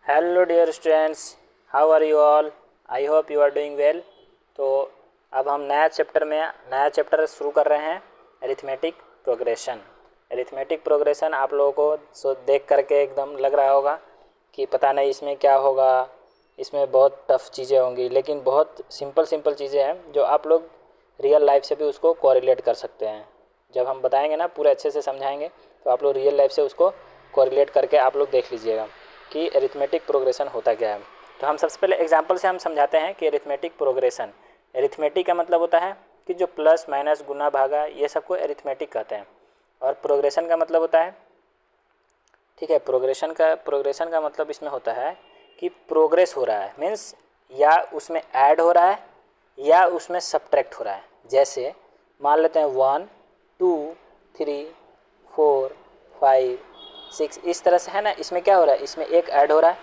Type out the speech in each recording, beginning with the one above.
Hello dear students, how are you all? I hope you are doing well. तो अब हम नया chapter शुरू कर रहे हैं, अरिथमेटिक प्रोग्रेशन। अरिथमेटिक प्रोग्रेशन आप लोगों को देख करके एकदम लग रहा होगा कि पता नहीं इसमें क्या होगा, इसमें बहुत टफ चीज़ें होंगी, लेकिन बहुत सिंपल चीज़ें हैं जो आप लोग रियल लाइफ से भी उसको कोरिलेट कर सकते हैं। जब हम बताएंगे ना, पूरे अच्छे से समझाएंगे, तो आप लोग रियल लाइफ से उसको कोरिलेट करके आप लोग देख लीजिएगा कि अरिथमेटिक प्रोग्रेशन होता क्या है। तो हम सबसे पहले एग्जांपल से हम समझाते हैं कि अरिथमेटिक प्रोग्रेशन, अरिथमेटिक का मतलब होता है कि जो प्लस माइनस गुना भागा ये सबको अरिथमेटिक कहते हैं। और प्रोग्रेशन का मतलब होता है, ठीक है, प्रोग्रेशन का मतलब इसमें होता है कि प्रोग्रेस हो रहा है, मीन्स या उसमें ऐड हो रहा है या उसमें सब्ट्रैक्ट हो रहा है। जैसे मान लेते हैं 1 2 3 4 5 6, इस तरह से है ना। इसमें क्या हो रहा है, इसमें एक ऐड हो रहा है,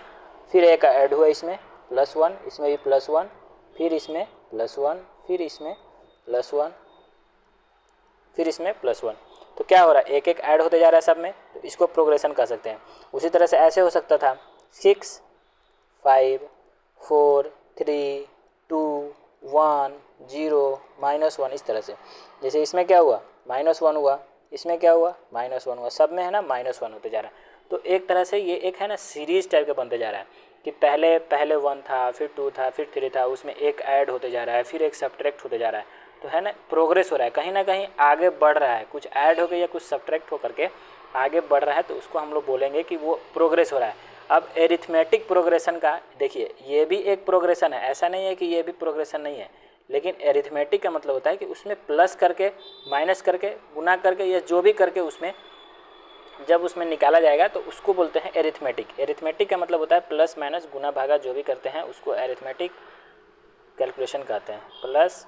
फिर एक ऐड हुआ इसमें +1, इसमें भी +1, फिर इसमें +1, फिर इसमें +1, फिर इसमें +1। तो क्या हो रहा है, एक एक ऐड होते जा रहा है सब में, तो इसको प्रोग्रेशन कह सकते हैं। उसी तरह से ऐसे हो सकता था 6 5 4 3 2 1 0 -1, इस तरह से। जैसे इसमें क्या हुआ, -1 हुआ, इसमें क्या हुआ, -1 हुआ, सब में है ना -1 होते जा रहा है। तो एक तरह से ये एक है ना सीरीज टाइप का बनते जा रहा है कि पहले 1 था, फिर 2 था, फिर 3 था, उसमें एक ऐड होते जा रहा है, फिर एक सब्ट्रैक्ट होते जा रहा है। तो है ना, प्रोग्रेस हो रहा है, कहीं ना कहीं आगे बढ़ रहा है, कुछ ऐड हो गया या कुछ सब्ट्रैक्ट होकर के आगे बढ़ रहा है, तो उसको हम लोग बोलेंगे कि वो प्रोग्रेस हो रहा है। अब एरिथमेटिक प्रोग्रेशन का देखिए, ये भी एक प्रोग्रेशन है, ऐसा नहीं है कि ये भी प्रोग्रेशन नहीं है, लेकिन एरिथमेटिक का मतलब होता है कि उसमें प्लस करके, माइनस करके, गुना करके या जो भी करके उसमें जब उसमें निकाला जाएगा तो उसको बोलते हैं एरिथमेटिक। एरिथमेटिक का मतलब होता है प्लस माइनस गुना भागा जो भी करते हैं उसको एरिथमेटिक कैलकुलेशन कहते हैं, प्लस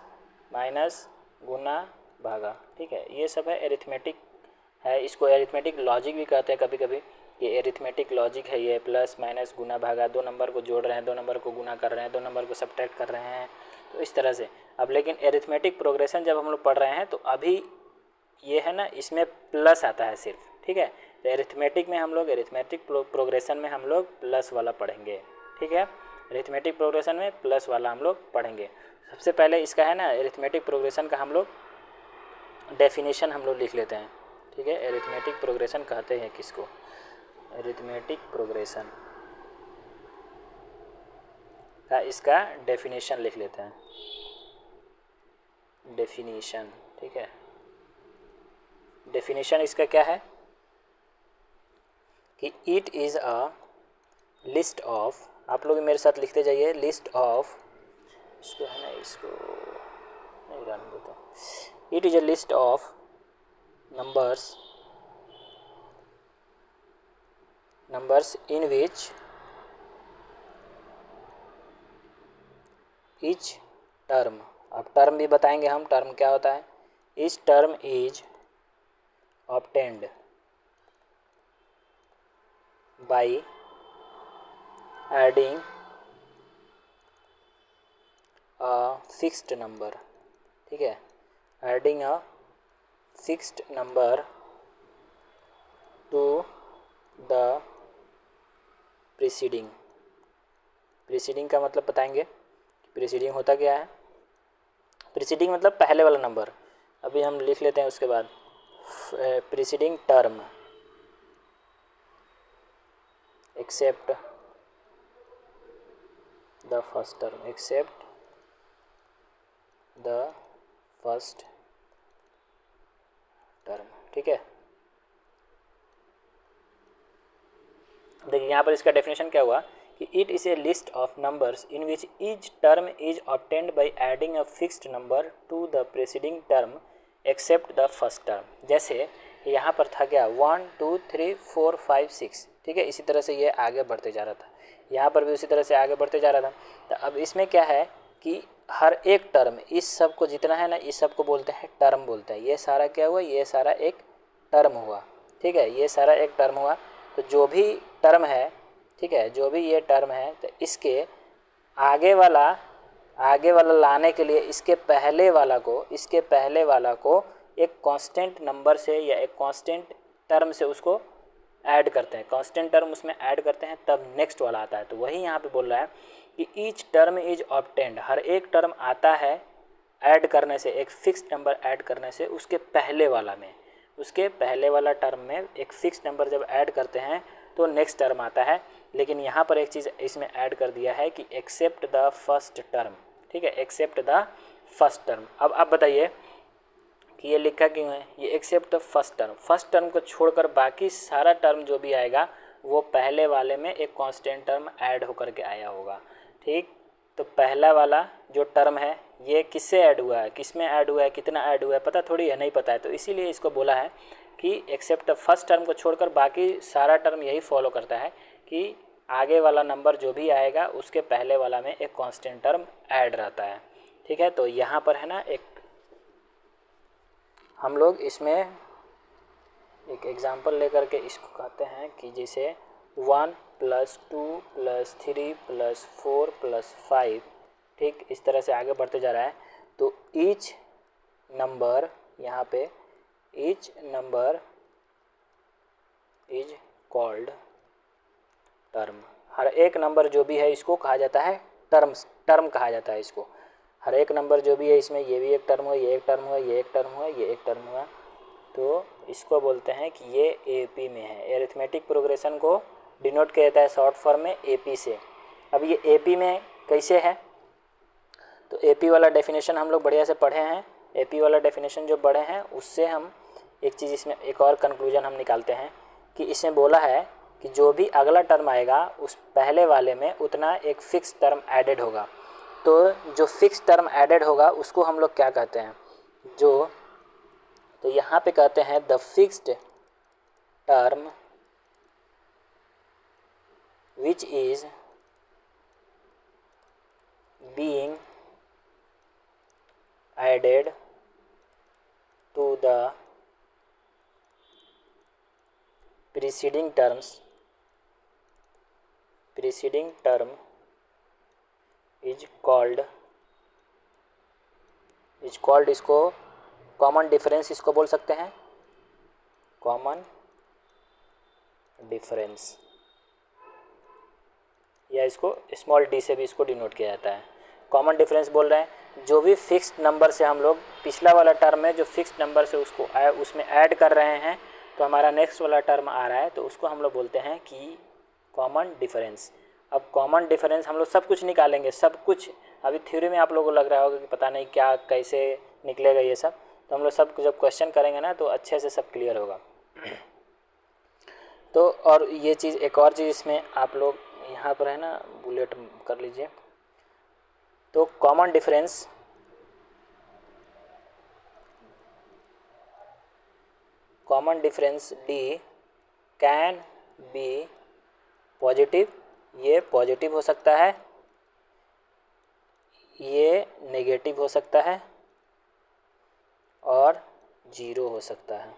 माइनस गुना भागा, ठीक है, ये सब है एरिथमेटिक है। इसको एरिथमेटिक लॉजिक भी कहते हैं कभी कभी, ये एरिथमेटिक लॉजिक है, ये प्लस माइनस गुना भागा, दो नंबर को जोड़ रहे हैं, दो नंबर को गुना कर रहे हैं, दो नंबर को सब्ट्रैक्ट कर रहे हैं, तो इस तरह से। अब लेकिन एरिथमेटिक प्रोग्रेशन जब हम लोग पढ़ रहे हैं तो अभी ये है ना, इसमें प्लस आता है सिर्फ, ठीक है। तो एरिथमेटिक में हम लोग, एरिथमेटिक प्रोग्रेशन में हम लोग प्लस वाला पढ़ेंगे, ठीक है। एरिथमेटिक प्रोग्रेशन में प्लस वाला हम लोग पढ़ेंगे। सबसे पहले इसका है ना, एरिथमेटिक प्रोग्रेशन का हम लोग डेफिनेशन हम लोग लिख लेते हैं, ठीक है। एरिथमेटिक प्रोग्रेशन कहते हैं किसको, एरिथमेटिक प्रोग्रेशन का इसका डेफिनेशन लिख लेते हैं, डेफिनेशन, ठीक है। डेफिनेशन इसका क्या है कि it is a list of, आप लोग मेरे साथ लिखते जाइए, लिस्ट ऑफ, इसको है ना, इसको नहीं रहने देता। It is a list of numbers in which each term, अब टर्म भी बताएंगे हम, टर्म क्या होता है। Each term is obtained by adding a fixed number, ठीक है, adding a fixed number to the preceding। preceding का मतलब बताएंगे, preceding होता क्या है। preceding मतलब पहले वाला नंबर, अभी हम लिख लेते हैं उसके बाद। preceding term except the first term, except the first term, ठीक है। देखिए यहाँ पर इसका डेफिनेशन क्या हुआ कि it is a list of numbers in which each term is obtained by adding a fixed number to the preceding term except the first term. जैसे यहाँ पर था क्या, 1 2 3 4 5 6, ठीक है, इसी तरह से ये आगे बढ़ते जा रहा था, यहाँ पर भी उसी तरह से आगे बढ़ते जा रहा था। तो अब इसमें क्या है कि हर एक टर्म, इस सब को जितना है ना, इस सब को बोलते हैं टर्म बोलते हैं। ये सारा क्या हुआ, ये सारा एक टर्म हुआ, ठीक है, ये सारा एक टर्म हुआ। तो जो भी टर्म है, ठीक है, जो भी ये टर्म है, तो इसके आगे वाला लाने के लिए इसके पहले वाला को एक कांस्टेंट नंबर से या एक कांस्टेंट टर्म से उसको ऐड करते हैं, कांस्टेंट टर्म उसमें ऐड करते हैं तब नेक्स्ट वाला आता है। तो वही यहाँ पे बोल रहा है कि ईच टर्म इज ऑब्टेन्ड, हर एक टर्म आता है ऐड करने से, एक फिक्स नंबर ऐड करने से उसके पहले वाला में, उसके पहले वाला टर्म में एक फिक्स नंबर जब ऐड करते हैं तो नेक्स्ट टर्म आता है। लेकिन यहाँ पर एक चीज़ इसमें ऐड कर दिया है कि एक्सेप्ट द फर्स्ट टर्म, ठीक है, एक्सेप्ट द फर्स्ट टर्म। अब आप बताइए कि ये लिखा क्यों है, ये एक्सेप्ट द फर्स्ट टर्म को छोड़कर बाकी सारा टर्म जो भी आएगा वो पहले वाले में एक कांस्टेंट टर्म ऐड होकर के आया होगा, ठीक। तो पहला वाला जो टर्म है ये किससे ऐड हुआ है, किस में ऐड हुआ है, कितना ऐड हुआ है, पता थोड़ी है, नहीं पता है। तो इसीलिए इसको बोला है कि एक्सेप्ट द फर्स्ट टर्म को छोड़कर बाकी सारा टर्म यही फॉलो करता है कि आगे वाला नंबर जो भी आएगा उसके पहले वाला में एक कांस्टेंट टर्म ऐड रहता है, ठीक है। तो यहाँ पर है ना एक हम लोग इसमें एक एग्जांपल लेकर के इसको कहते हैं कि जैसे 1 + 2 + 3 + 4 + 5, ठीक, इस तरह से आगे बढ़ते जा रहा है। तो ईच नंबर, यहाँ पे each number is called term, हर एक नंबर जो भी है इसको कहा जाता है टर्म कहा जाता है इसको। हर एक नंबर जो भी है इसमें ये भी एक टर्म हुआ, ये एक टर्म हुआ, ये एक टर्म हुआ, ये एक टर्म हुआ, तो इसको बोलते हैं कि ये एपी में है। एरिथमेटिक प्रोग्रेशन को डिनोट किया जाता है शॉर्ट फॉर्म में एपी से। अब ये एपी में कैसे है, तो एपी वाला डेफिनेशन हम लोग बढ़िया से पढ़े हैं। एपी वाला डेफिनेशन जो पढ़े हैं उससे हम एक चीज़ इसमें एक और कंक्लूजन हम निकालते हैं कि इसमें बोला है कि जो भी अगला टर्म आएगा उस पहले वाले में उतना एक फ़िक्स टर्म एडेड होगा। तो जो फिक्स टर्म एडेड होगा उसको हम लोग क्या कहते हैं, तो यहाँ पे कहते हैं the fixed term which is being added to the preceding term is called इसको कॉमन डिफरेंस इसको बोल सकते हैं, कॉमन डिफरेंस, या इसको स्मॉल डी से भी इसको डिनोट किया जाता है। कॉमन डिफरेंस बोल रहे हैं जो भी फिक्स्ड नंबर से हम लोग पिछला वाला टर्म है जो फिक्स्ड नंबर से उसको उसमें ऐड कर रहे हैं तो हमारा नेक्स्ट वाला टर्म आ रहा है, तो उसको हम लोग बोलते हैं कि कॉमन डिफरेंस। अब कॉमन डिफरेंस हम लोग सब कुछ निकालेंगे, सब कुछ अभी थ्योरी में आप लोगों को लग रहा होगा कि पता नहीं क्या कैसे निकलेगा ये सब, तो हम लोग सब जब क्वेश्चन करेंगे ना तो अच्छे से सब क्लियर होगा। तो और ये चीज़ एक और चीज़ इसमें आप लोग यहाँ पर है ना बुलेट कर लीजिए। तो common difference D can be positive, ये पॉजिटिव हो सकता है, ये नेगेटिव हो सकता है और जीरो हो सकता है।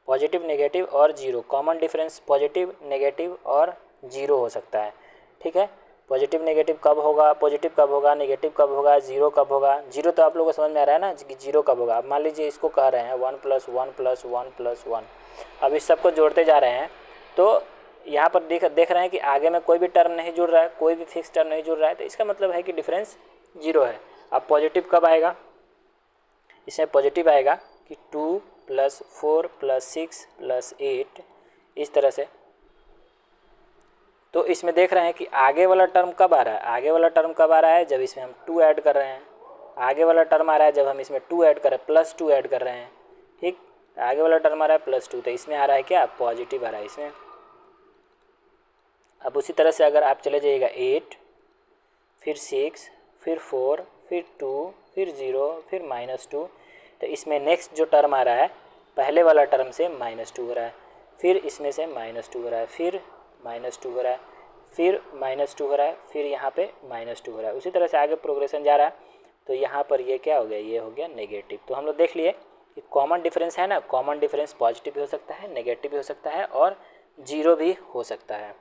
पॉजिटिव, नेगेटिव और zero, common difference positive, negative और जीरो हो सकता है, ठीक है। पॉजिटिव नेगेटिव कब होगा, पॉजिटिव कब होगा, नेगेटिव कब होगा, जीरो कब होगा। जीरो तो आप लोगों को समझ में आ रहा है ना कि जीरो कब होगा। अब मान लीजिए इसको कह रहे हैं 1 + 1 + 1 + 1, अब इस सबको जोड़ते जा रहे हैं तो यहाँ पर देख रहे हैं कि आगे में कोई भी टर्म नहीं जुड़ रहा है, कोई भी फिक्स टर्म नहीं जुड़ रहा है, तो इसका मतलब है कि डिफरेंस जीरो है। अब पॉजिटिव कब आएगा, इसमें पॉजिटिव आएगा कि 2 + 4 + 6 + 8, इस तरह से। तो इसमें देख रहे हैं कि आगे वाला टर्म कब आ रहा है, आगे वाला टर्म कब आ रहा है जब इसमें हम 2 ऐड कर रहे हैं। आगे वाला टर्म आ रहा है जब हम इसमें 2 ऐड कर रहे हैं, +2 ऐड कर रहे हैं, ठीक। आगे वाला टर्म आ रहा है +2, तो इसमें आ रहा है क्या, पॉजिटिव आ रहा है इसमें। अब उसी तरह से अगर आप चले जाइएगा 8, फिर 6, फिर 4, फिर 2, फिर 0, फिर -2, तो इसमें नेक्स्ट जो टर्म आ रहा है पहले वाला टर्म से -2 हो रहा है, फिर इसमें से -2 हो रहा है, फिर -2 हो रहा है, फिर -2 हो रहा है, फिर यहाँ पे -2 हो रहा है। उसी तरह से आगे प्रोग्रेशन जा रहा है। तो यहाँ पर ये क्या हो गया, ये हो गया नेगेटिव। तो हम लोग देख लिए कि कॉमन डिफरेंस है ना, कॉमन डिफरेंस पॉजिटिव भी हो सकता है, नेगेटिव भी हो सकता है और जीरो भी हो सकता है।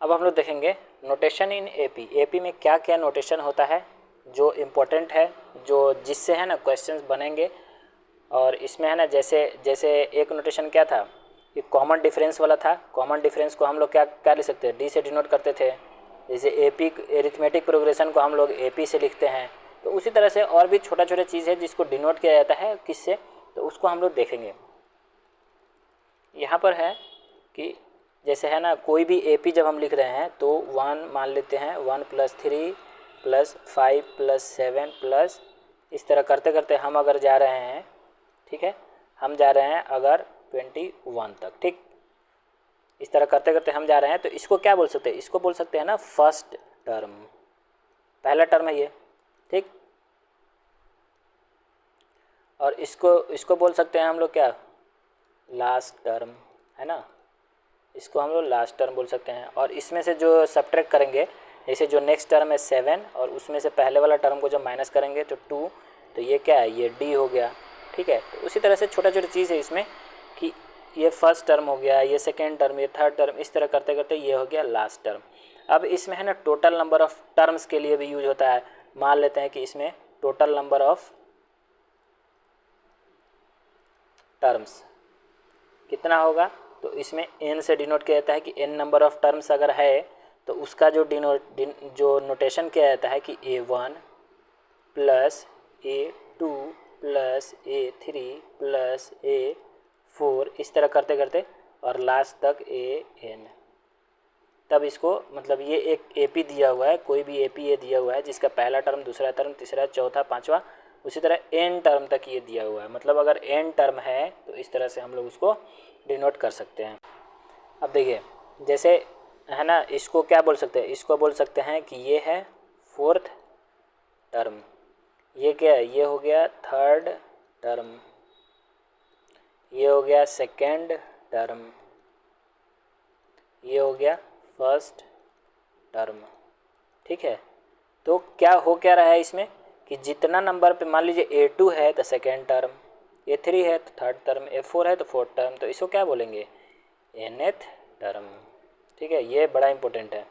अब हम लोग देखेंगे नोटेशन इन एपी। एपी में क्या क्या नोटेशन होता है जो इम्पोर्टेंट है, जो जिससे है ना क्वेश्चंस बनेंगे। और इसमें है ना जैसे एक नोटेशन क्या था, ये कॉमन डिफरेंस वाला था। कॉमन डिफरेंस को हम लोग क्या क्या लिख सकते हैं, डी से डिनोट करते थे। जैसे एपी एरिथमेटिक प्रोग्रेशन को हम लोग एपी से लिखते हैं। तो उसी तरह से और भी छोटा छोटा चीज़ है जिसको डिनोट किया जाता है किससे, तो उसको हम लोग देखेंगे। यहाँ पर है कि जैसे है ना, कोई भी एपी जब हम लिख रहे हैं तो 1 मान लेते हैं, 1 + 3 + 5 + 7 प्लस, इस तरह करते करते हम अगर जा रहे हैं, ठीक है, हम जा रहे हैं अगर 21 तक, ठीक, इस तरह करते करते हम जा रहे हैं, तो इसको क्या बोल सकते हैं, इसको बोल सकते हैं ना फर्स्ट टर्म, पहला टर्म है ये, ठीक। और इसको बोल सकते हैं हम लोग क्या, लास्ट टर्म, है ना, इसको हम लोग लास्ट टर्म बोल सकते हैं। और इसमें से जो सब्ट्रैक्ट करेंगे, जैसे जो नेक्स्ट टर्म है 7 और उसमें से पहले वाला टर्म को जब माइनस करेंगे तो 2, तो ये क्या है, ये डी हो गया, ठीक है। तो उसी तरह से छोटा छोटा चीज़ है इसमें कि ये फर्स्ट टर्म हो गया, ये सेकेंड टर्म, ये थर्ड टर्म, इस तरह करते करते ये हो गया लास्ट टर्म। अब इसमें है ना टोटल नंबर ऑफ़ टर्म्स के लिए भी यूज होता है। मान लेते हैं कि इसमें टोटल नंबर ऑफ़ टर्म्स कितना होगा, तो इसमें n से डिनोट किया जाता है कि n नंबर ऑफ़ टर्म्स अगर है तो उसका जो जो नोटेशन किया जाता है कि a1 + a2 + a3 + a4, इस तरह करते करते और लास्ट तक an। तब इसको मतलब ये एक एपी दिया हुआ है, कोई भी एपी ये दिया हुआ है जिसका पहला टर्म, दूसरा टर्म, तीसरा, चौथा, पांचवा, उसी तरह n टर्म तक ये दिया हुआ है। मतलब अगर n टर्म है तो इस तरह से हम लोग उसको डिनोट कर सकते हैं। अब देखिए, जैसे है ना, इसको क्या बोल सकते हैं, इसको बोल सकते हैं कि ये है फोर्थ टर्म, ये क्या है, ये हो गया थर्ड टर्म, ये हो गया सेकेंड टर्म, ये हो गया फर्स्ट टर्म, ठीक है। तो क्या रहा है इसमें कि जितना नंबर पे, मान लीजिए a2 है तो सेकेंड टर्म, a3 है तो थर्ड टर्म, a4 है तो फोर्थ टर्म, तो इसको क्या बोलेंगे, nth टर्म, ठीक है। ये बड़ा इंपॉर्टेंट है,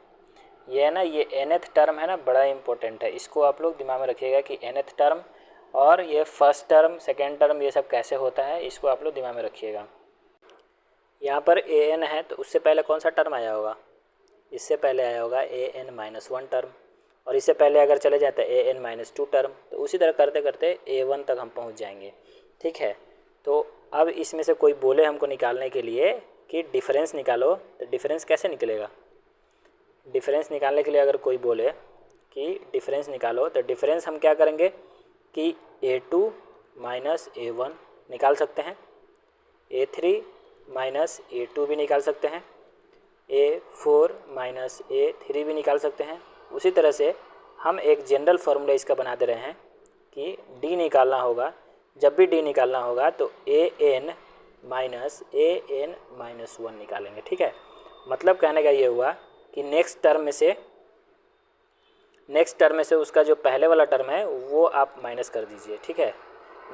ये है ना, ये nth टर्म है ना, बड़ा इंपॉर्टेंट है, इसको आप लोग दिमाग में रखिएगा कि nth टर्म और ये फर्स्ट टर्म, सेकेंड टर्म, ये सब कैसे होता है, इसको आप लोग दिमाग में रखिएगा। यहाँ पर an है तो उससे पहले कौन सा टर्म आया होगा, इससे पहले आया होगा an-1 टर्म, और इससे पहले अगर चले जाते हैं an-2 टर्म, तो उसी तरह करते करते a1 तक हम पहुँच जाएंगे, ठीक है। तो अब इसमें से कोई बोले हमको निकालने के लिए कि डिफरेंस निकालो, तो डिफरेंस कैसे निकलेगा, डिफरेंस निकालने के लिए अगर कोई बोले कि डिफरेंस निकालो, तो डिफरेंस हम क्या करेंगे कि a2 - a1 निकाल सकते हैं, a3 - a2 भी निकाल सकते हैं, a4 - a3 भी निकाल सकते हैं। उसी तरह से हम एक जनरल फार्मूला इसका बना दे रहे हैं कि d निकालना होगा, जब भी d निकालना होगा तो an - an-1 निकालेंगे, ठीक है। मतलब कहने का ये हुआ कि नेक्स्ट टर्म में से उसका जो पहले वाला टर्म है वो आप माइनस कर दीजिए, ठीक है।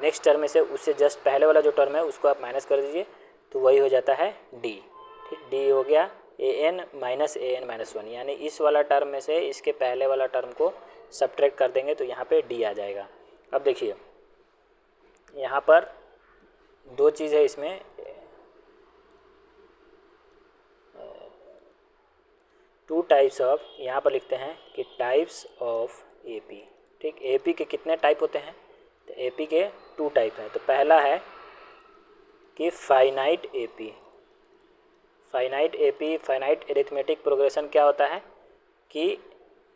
नेक्स्ट टर्म में से उससे जस्ट पहले वाला जो टर्म है उसको आप माइनस कर दीजिए, तो वही हो जाता है d, ठीक। d हो गया an - an-1, यानी इस वाला टर्म में से इसके पहले वाला टर्म को सब्ट्रैक्ट कर देंगे तो यहाँ पे d आ जाएगा। अब देखिए यहाँ पर दो चीज़ है इसमें, टू टाइप्स ऑफ, यहाँ पर लिखते हैं कि टाइप्स ऑफ एपी, ठीक। एपी के कितने टाइप होते हैं, तो एपी के 2 टाइप हैं। तो पहला है कि finite AP. Finite AP, finite arithmetic progression क्या होता है कि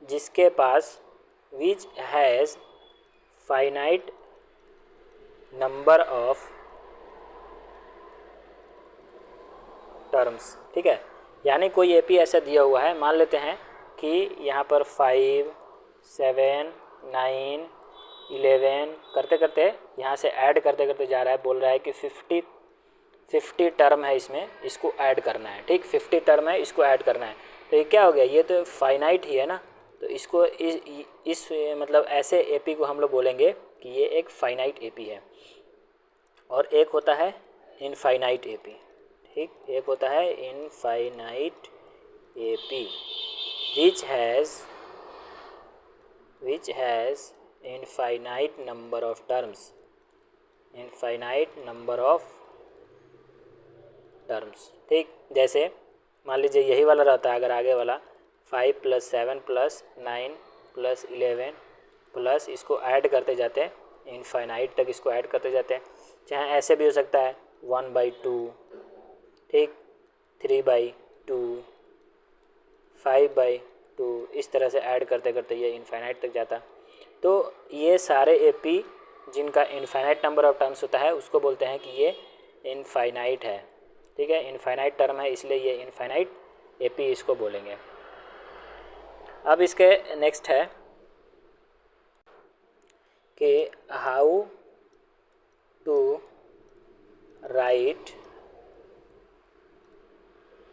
जिसके पास which has finite number of terms, ठीक है। यानी कोई एपी ऐसा दिया हुआ है, मान लेते हैं कि यहाँ पर 5, 7, 9, 11 करते करते यहाँ से ऐड करते करते जा रहा है, बोल रहा है कि 50 टर्म है इसमें, इसको ऐड करना है, ठीक। 50 टर्म है, इसको ऐड करना है, तो ये क्या हो गया, ये तो फाइनाइट ही है ना। तो इसको इस मतलब ऐसे एपी को हम लोग बोलेंगे कि ये एक फाइनाइट एपी है। और एक होता है इनफाइनाइट एपी, ठीक। एक होता है infinite AP which has infinite number of terms, infinite number of terms. ठीक, जैसे मान लीजिए यही वाला रहता है, अगर आगे वाला 5 + 7 + 9 + 11 प्लस इसको ऐड करते जाते हैं इनफाइनाइट तक, इसको ऐड करते जाते हैं। चाहे ऐसे भी हो सकता है 1/2, ठीक, 3/2, 5/2, इस तरह से ऐड करते करते ये इनफाइनाइट तक जाता। तो ये सारे एपी जिनका इनफाइनाइट नंबर ऑफ टर्म्स होता है उसको बोलते हैं कि ये इनफाइनाइट है। ठीक है, इनफाइनाइट टर्म है इसलिए ये इनफाइनाइट एपी इसको बोलेंगे। अब इसके नेक्स्ट है कि how to write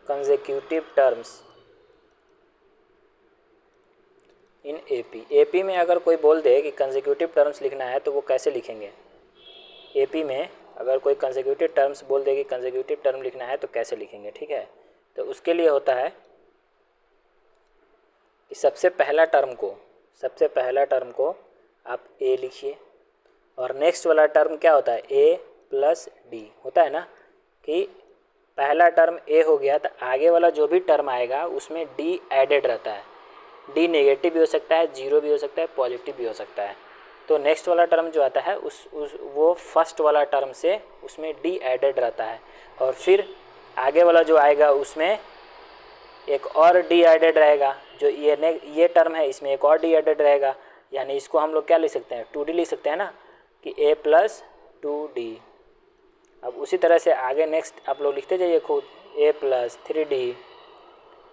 consecutive terms in AP. AP में अगर कोई बोल दे कि कंसेक्यूटिव टर्म्स लिखना है तो वो कैसे लिखेंगे? एपी में अगर कोई कंसेक्यूटिव टर्म्स बोल दे कि कंसेक्यूटिव टर्म लिखना है तो कैसे लिखेंगे? ठीक है, तो उसके लिए होता है कि सबसे पहला टर्म को आप ए लिखिए और नेक्स्ट वाला टर्म क्या होता है? ए प्लस डी होता है ना, कि पहला टर्म ए हो गया तो आगे वाला जो भी टर्म आएगा उसमें डी एडेड रहता है। डी नेगेटिव भी हो सकता है, जीरो भी हो सकता है, पॉजिटिव भी हो सकता है। तो नेक्स्ट वाला टर्म जो आता है वो फर्स्ट वाला टर्म से उसमें डी एडेड रहता है और फिर आगे वाला जो आएगा उसमें एक और डी एडेड रहेगा। जो ये टर्म है इसमें एक और डी एडेड रहेगा, यानी इसको हम लोग क्या लिख सकते हैं? 2D लिख सकते हैं ना, कि ए प्लस 2D। अब उसी तरह से आगे नेक्स्ट आप लोग लिखते जाइए खुद, ए प्लस 3D,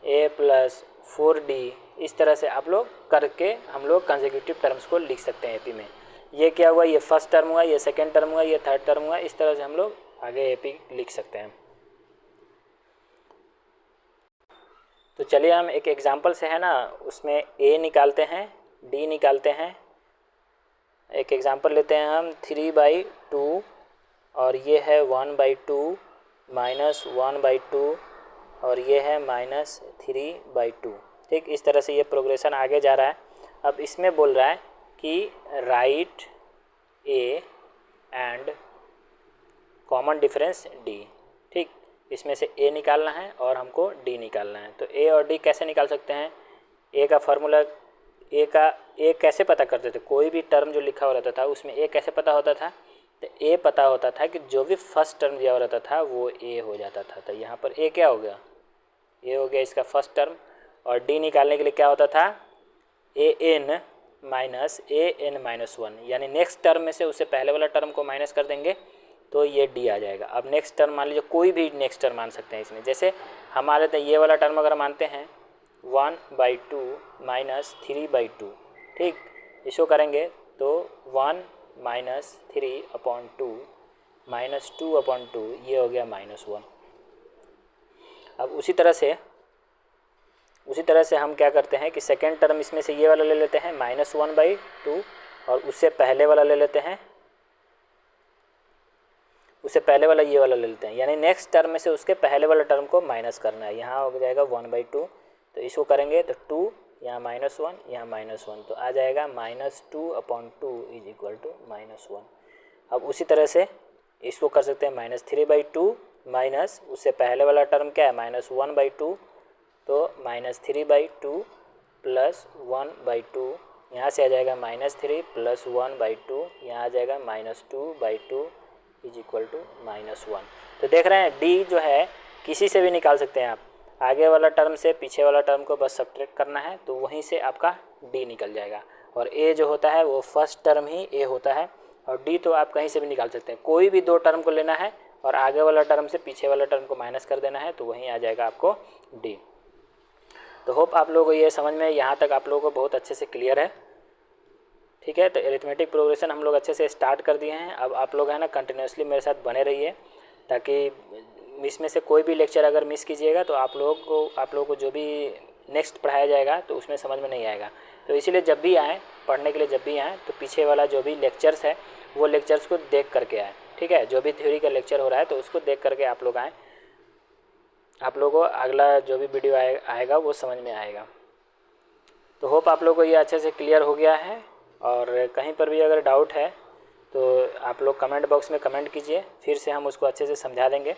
ए प्लस 4D, इस तरह से आप लोग करके हम लोग कंसेक्यूटिव टर्म्स को लिख सकते हैं एपी में। ये क्या हुआ? ये फर्स्ट टर्म हुआ, ये सेकेंड टर्म हुआ, ये थर्ड टर्म हुआ, इस तरह से हम लोग आगे एपी लिख सकते हैं। तो चलिए हम एक एग्जांपल से है ना उसमें ए निकालते हैं, डी निकालते हैं। एक एग्जांपल लेते हैं हम 3/2 और ये है 1/2 माइनस 1/2 और ये है -3/2। ठीक, इस तरह से ये प्रोग्रेशन आगे जा रहा है। अब इसमें बोल रहा है कि right A and common difference D. ठीक, इसमें से ए निकालना है और हमको डी निकालना है। तो ए और डी कैसे निकाल सकते हैं? ए का फार्मूला, ए कैसे पता करते थे? कोई भी टर्म जो लिखा हो रहता था उसमें ए कैसे पता होता था? तो ए पता होता था कि जो भी फर्स्ट टर्म दिया हो रहता था वो ए हो जाता था। तो यहाँ पर ए क्या हो गया? ए हो गया इसका फर्स्ट टर्म। और डी निकालने के लिए क्या होता था? ए एन -1, यानी नेक्स्ट टर्म में से उससे पहले वाला टर्म को माइनस कर देंगे तो ये डी आ जाएगा। अब नेक्स्ट टर्म मान लीजिए कोई भी नेक्स्ट टर्म मान सकते हैं इसमें, जैसे हमारे तो ये वाला टर्म अगर मानते हैं 1/2 -3/2। ठीक, इसको करेंगे तो 1 - 3/2 -2/2, ये हो गया -1। अब उसी तरह से हम क्या करते हैं कि सेकेंड टर्म इसमें से ये वाला ले लेते हैं -1/2 और उससे पहले वाला ले लेते हैं, उससे पहले वाला ये वाला ले लेते हैं, यानी नेक्स्ट टर्म में से उसके पहले वाला टर्म को माइनस करना है। यहाँ हो जाएगा 1/2, तो इसको करेंगे तो 2, यहाँ -1, यहाँ -1, तो आ जाएगा -2/2 = -1। अब उसी तरह से इसको कर सकते हैं -3/2 माइनस उससे पहले वाला टर्म क्या है? -1/2, तो -3/2 + 1/2, यहाँ से आ जाएगा -3 + 1/2, यहाँ आ जाएगा -2/2 = -1। तो देख रहे हैं डी जो है किसी से भी निकाल सकते हैं आप, आगे वाला टर्म से पीछे वाला टर्म को बस सब्ट्रैक्ट करना है तो वहीं से आपका डी निकल जाएगा। और ए जो होता है वो फर्स्ट टर्म ही ए होता है और डी तो आप कहीं से भी निकाल सकते हैं। कोई भी दो टर्म को लेना है और आगे वाला टर्म से पीछे वाला टर्म को माइनस कर देना है तो वहीं आ जाएगा आपको डी। तो होप आप लोगों को ये समझ में, यहाँ तक आप लोगों को बहुत अच्छे से क्लियर है। ठीक है, तो एरिथमेटिक प्रोग्रेशन हम लोग अच्छे से स्टार्ट कर दिए हैं। अब आप लोग है ना कंटिन्यूसली मेरे साथ बने रहिए, ताकि इसमें से कोई भी लेक्चर अगर मिस कीजिएगा तो आप लोगों को जो भी नेक्स्ट पढ़ाया जाएगा तो उसमें समझ में नहीं आएगा। तो इसीलिए जब भी आएँ पढ़ने के लिए, जब भी आएँ तो पीछे वाला जो भी लेक्चर्स है वो लेक्चर्स को देख करके आएँ। ठीक है, जो भी थ्योरी का लेक्चर हो रहा है तो उसको देख करके आप लोग आएँ, आप लोगों को अगला जो भी वीडियो आएगा वो समझ में आएगा। तो होप आप लोगों को ये अच्छे से क्लियर हो गया है। और कहीं पर भी अगर डाउट है तो आप लोग कमेंट बॉक्स में कमेंट कीजिए, फिर से हम उसको अच्छे से समझा देंगे।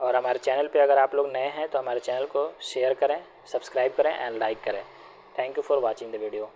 और हमारे चैनल पे अगर आप लोग नए हैं तो हमारे चैनल को शेयर करें, सब्सक्राइब करें एंड लाइक करें। Thank you for watching the video.